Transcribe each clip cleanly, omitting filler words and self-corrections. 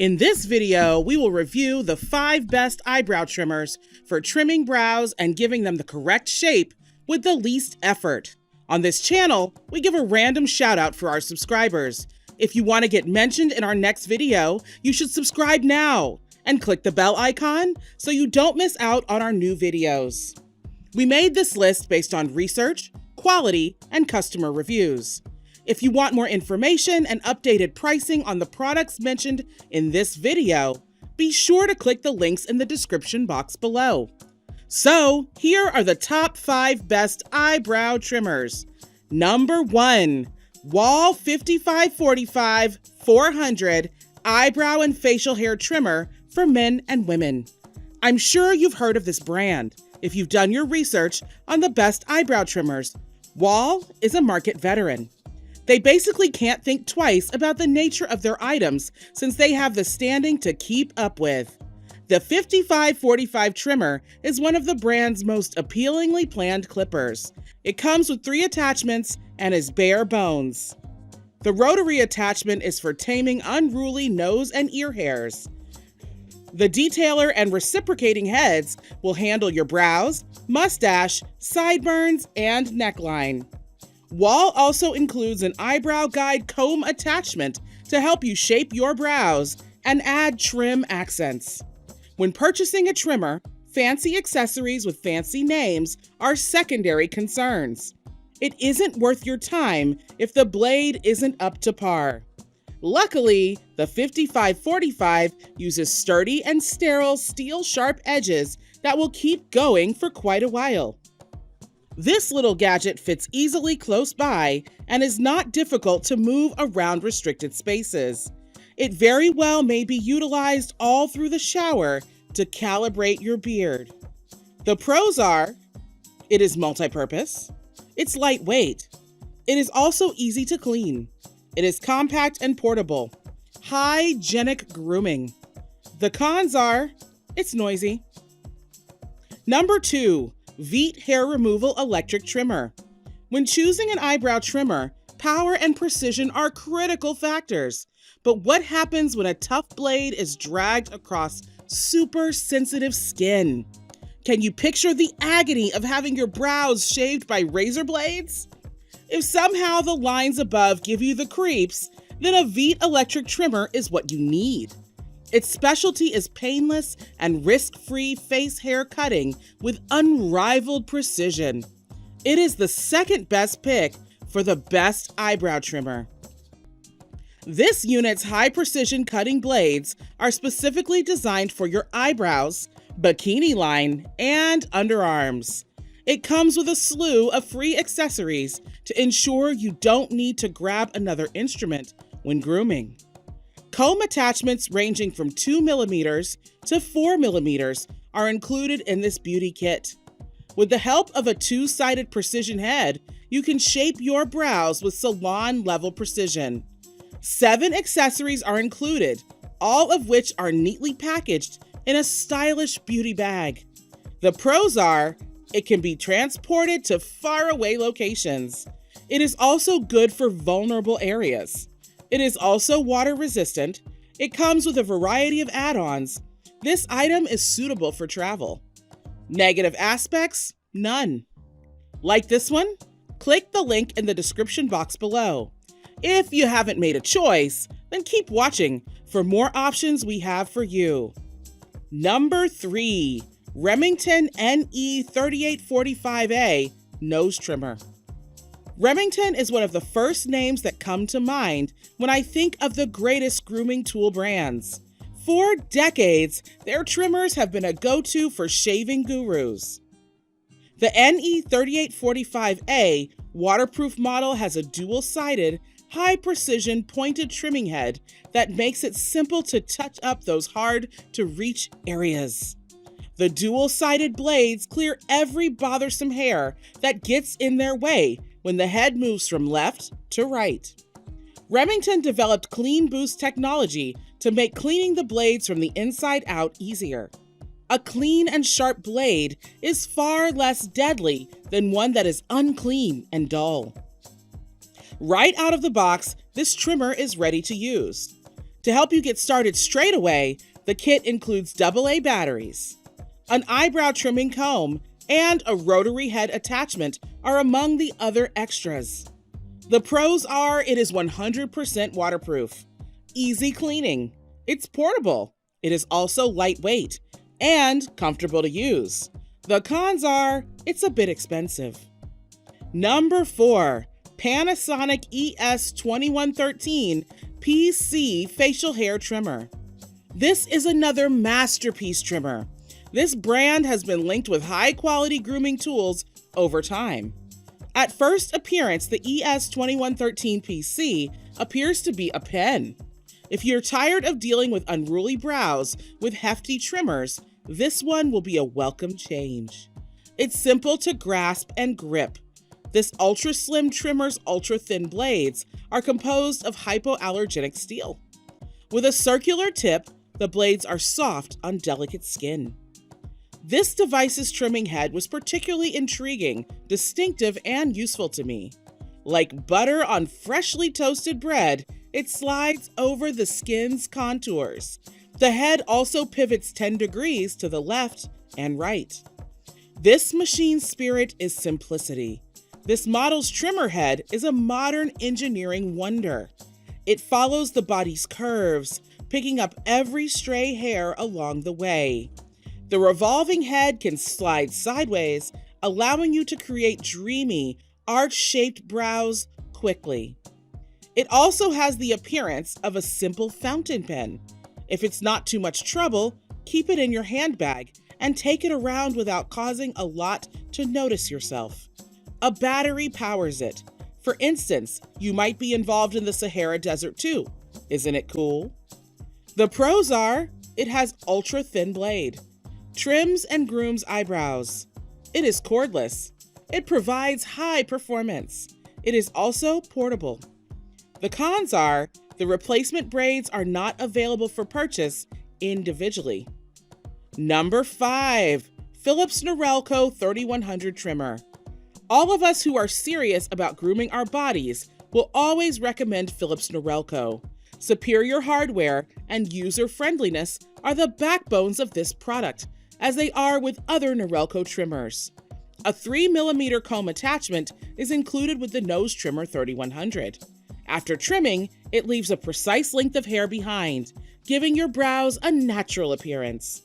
In this video, we will review the 5 best eyebrow trimmers for trimming brows and giving them the correct shape with the least effort. On this channel, we give a random shout out for our subscribers. If you want to get mentioned in our next video, you should subscribe now and click the bell icon so you don't miss out on our new videos. We made this list based on research, quality, and customer reviews. If you want more information and updated pricing on the products mentioned in this video, be sure to click the links in the description box below. So, here are the top 5 best eyebrow trimmers. Number 1, Wahl 5545 400 Eyebrow and Facial Hair Trimmer for men and women. I'm sure you've heard of this brand if you've done your research on the best eyebrow trimmers. Wahl is a market veteran. They basically can't think twice about the nature of their items since they have the standing to keep up with. The 5545 trimmer is one of the brand's most appealingly planned clippers. It comes with 3 attachments and is bare bones. The rotary attachment is for taming unruly nose and ear hairs. The detailer and reciprocating heads will handle your brows, mustache, sideburns, and neckline. Wahl also includes an eyebrow guide comb attachment to help you shape your brows and add trim accents. When purchasing a trimmer, fancy accessories with fancy names are secondary concerns. It isn't worth your time if the blade isn't up to par. Luckily, the 5545 uses sturdy and sterile steel-sharp edges that will keep going for quite a while. This little gadget fits easily close by and is not difficult to move around restricted spaces. It very well may be utilized all through the shower to calibrate your beard. The pros are, it is multi-purpose, it's lightweight, it is also easy to clean, it is compact and portable, hygienic grooming. The cons are, it's noisy. Number 2, Veet Hair Removal Electric Trimmer. When choosing an eyebrow trimmer, power and precision are critical factors. But what happens when a tough blade is dragged across super sensitive skin? Can you picture the agony of having your brows shaved by razor blades? If somehow the lines above give you the creeps, then a Veet electric trimmer is what you need. Its specialty is painless and risk-free face hair cutting with unrivaled precision. It is the second best pick for the best eyebrow trimmer. This unit's high-precision cutting blades are specifically designed for your eyebrows, bikini line, and underarms. It comes with a slew of free accessories to ensure you don't need to grab another instrument when grooming. Comb attachments ranging from 2mm to 4mm are included in this beauty kit. With the help of a 2-sided precision head, you can shape your brows with salon-level precision. 7 accessories are included, all of which are neatly packaged in a stylish beauty bag. The pros are, it can be transported to faraway locations. It is also good for vulnerable areas. It is also water resistant. It comes with a variety of add-ons. This item is suitable for travel. Negative aspects? None. Like this one? Click the link in the description box below. If you haven't made a choice, then keep watching for more options we have for you. Number 3, Remington NE 3845A Nose Trimmer. Remington is one of the first names that come to mind when I think of the greatest grooming tool brands. For decades, their trimmers have been a go-to for shaving gurus. The NE 3845A waterproof model has a dual-sided, high-precision pointed trimming head that makes it simple to touch up those hard-to-reach areas. The dual-sided blades clear every bothersome hair that gets in their way when the head moves from left to right. Remington developed Clean Boost technology to make cleaning the blades from the inside out easier. A clean and sharp blade is far less deadly than one that is unclean and dull. Right out of the box, this trimmer is ready to use. To help you get started straight away, the kit includes AA batteries. An eyebrow trimming comb and a rotary head attachment are among the other extras. The pros are it is 100% waterproof, easy cleaning, it's portable, it is also lightweight, and comfortable to use. The cons are it's a bit expensive. Number 4, Panasonic ES2113 PC Facial Hair Trimmer. This is another masterpiece trimmer. This brand has been linked with high-quality grooming tools over time. At first appearance, the ES2113 PC appears to be a pen. If you're tired of dealing with unruly brows with hefty trimmers, this one will be a welcome change. It's simple to grasp and grip. This ultra-slim trimmer's ultra-thin blades are composed of hypoallergenic steel. With a circular tip, the blades are soft on delicate skin. This device's trimming head was particularly intriguing, distinctive, and useful to me. Like butter on freshly toasted bread, it slides over the skin's contours. The head also pivots 10 degrees to the left and right. This machine's spirit is simplicity. This model's trimmer head is a modern engineering wonder. It follows the body's curves, picking up every stray hair along the way. The revolving head can slide sideways, allowing you to create dreamy, arch-shaped brows quickly. It also has the appearance of a simple fountain pen. If it's not too much trouble, keep it in your handbag and take it around without causing a lot to notice yourself. A battery powers it. For instance, you might be involved in the Sahara Desert too. Isn't it cool? The pros are, it has ultra-thin blade. Trims and grooms eyebrows. It is cordless. It provides high performance. It is also portable. The cons are, the replacement braids are not available for purchase individually. Number 5, Philips Norelco 3100 Trimmer. All of us who are serious about grooming our bodies will always recommend Philips Norelco. Superior hardware and user-friendliness are the backbones of this product, as they are with other Norelco trimmers. A 3mm comb attachment is included with the nose trimmer 3100. After trimming, it leaves a precise length of hair behind, giving your brows a natural appearance.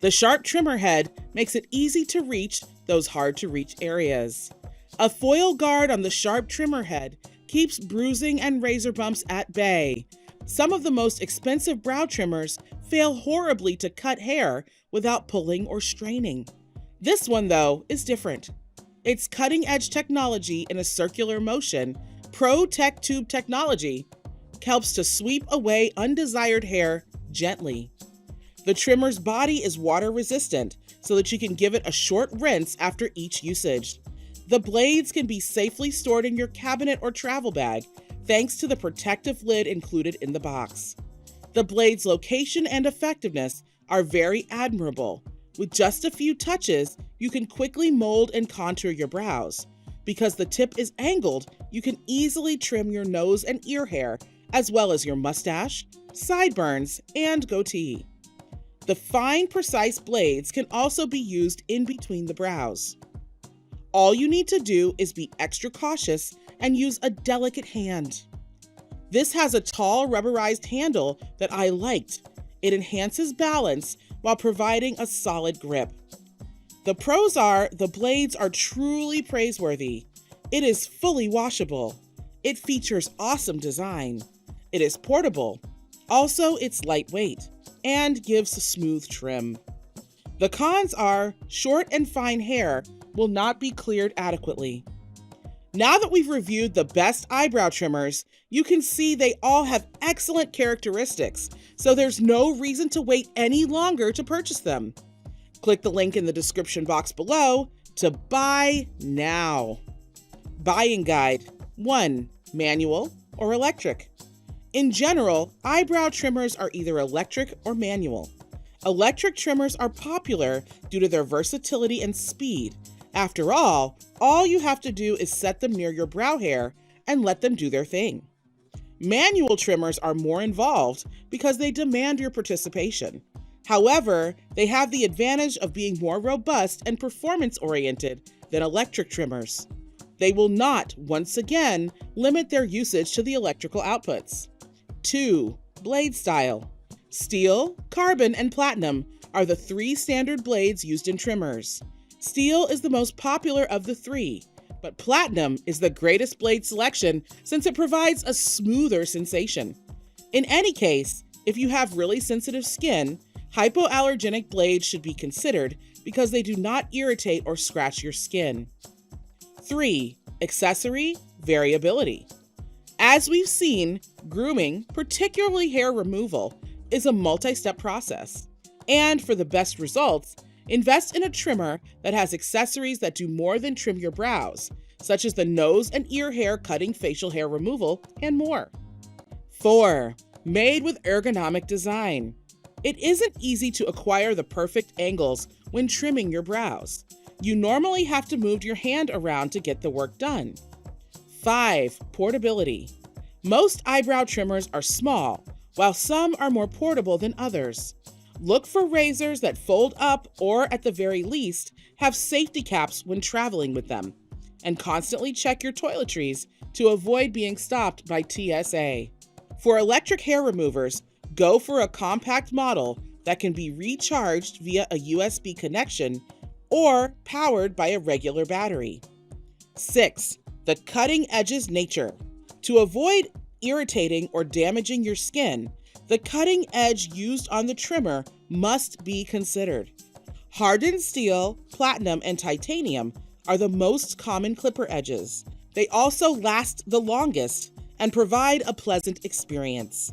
The sharp trimmer head makes it easy to reach those hard-to-reach areas. A foil guard on the sharp trimmer head keeps bruising and razor bumps at bay. Some of the most expensive brow trimmers fail horribly to cut hair without pulling or straining. This one, though, is different. Its cutting-edge technology in a circular motion, Pro Tech Tube technology, helps to sweep away undesired hair gently. The trimmer's body is water-resistant, so that you can give it a short rinse after each usage. The blades can be safely stored in your cabinet or travel bag, thanks to the protective lid included in the box. The blade's location and effectiveness are very admirable. With just a few touches, you can quickly mold and contour your brows. Because the tip is angled, you can easily trim your nose and ear hair, as well as your mustache, sideburns, and goatee. The fine, precise blades can also be used in between the brows. All you need to do is be extra cautious and use a delicate hand. This has a tall rubberized handle that I liked. It enhances balance while providing a solid grip. The pros are, the blades are truly praiseworthy. It is fully washable. It features awesome design. It is portable. Also, it's lightweight and gives a smooth trim. The cons are, short and fine hair will not be cleared adequately. Now that we've reviewed the best eyebrow trimmers, you can see they all have excellent characteristics, so there's no reason to wait any longer to purchase them. Click the link in the description box below to buy now. Buying guide. 1. Manual or electric. In general, eyebrow trimmers are either electric or manual. Electric trimmers are popular due to their versatility and speed. After all you have to do is set them near your brow hair and let them do their thing. Manual trimmers are more involved because they demand your participation. However, they have the advantage of being more robust and performance-oriented than electric trimmers. They will not, once again, limit their usage to the electrical outputs. 2. Blade style. Steel, carbon, and platinum are the 3 standard blades used in trimmers. Steel is the most popular of the 3, but platinum is the greatest blade selection since it provides a smoother sensation. In any case, if you have really sensitive skin, hypoallergenic blades should be considered because they do not irritate or scratch your skin. 3. Accessory variability. As we've seen, grooming, particularly hair removal, is a multi-step process. And for the best results, invest in a trimmer that has accessories that do more than trim your brows, such as the nose and ear hair cutting facial hair removal, and more. 4. Made with ergonomic design. It isn't easy to acquire the perfect angles when trimming your brows. You normally have to move your hand around to get the work done. 5. Portability. Most eyebrow trimmers are small, while some are more portable than others. Look for razors that fold up or, at the very least, have safety caps when traveling with them. And constantly check your toiletries to avoid being stopped by TSA. For electric hair removers, go for a compact model that can be recharged via a USB connection or powered by a regular battery. 6. The cutting edge's nature. To avoid irritating or damaging your skin, the cutting edge used on the trimmer must be considered. Hardened steel, platinum, and titanium are the most common clipper edges. They also last the longest and provide a pleasant experience.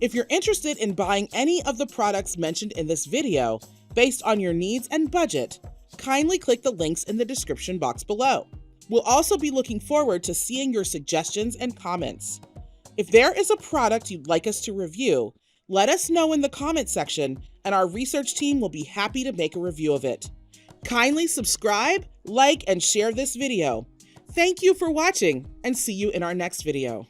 If you're interested in buying any of the products mentioned in this video based on your needs and budget, kindly click the links in the description box below. We'll also be looking forward to seeing your suggestions and comments. If there is a product you'd like us to review, let us know in the comment section and our research team will be happy to make a review of it. Kindly subscribe, like, and share this video. Thank you for watching and see you in our next video.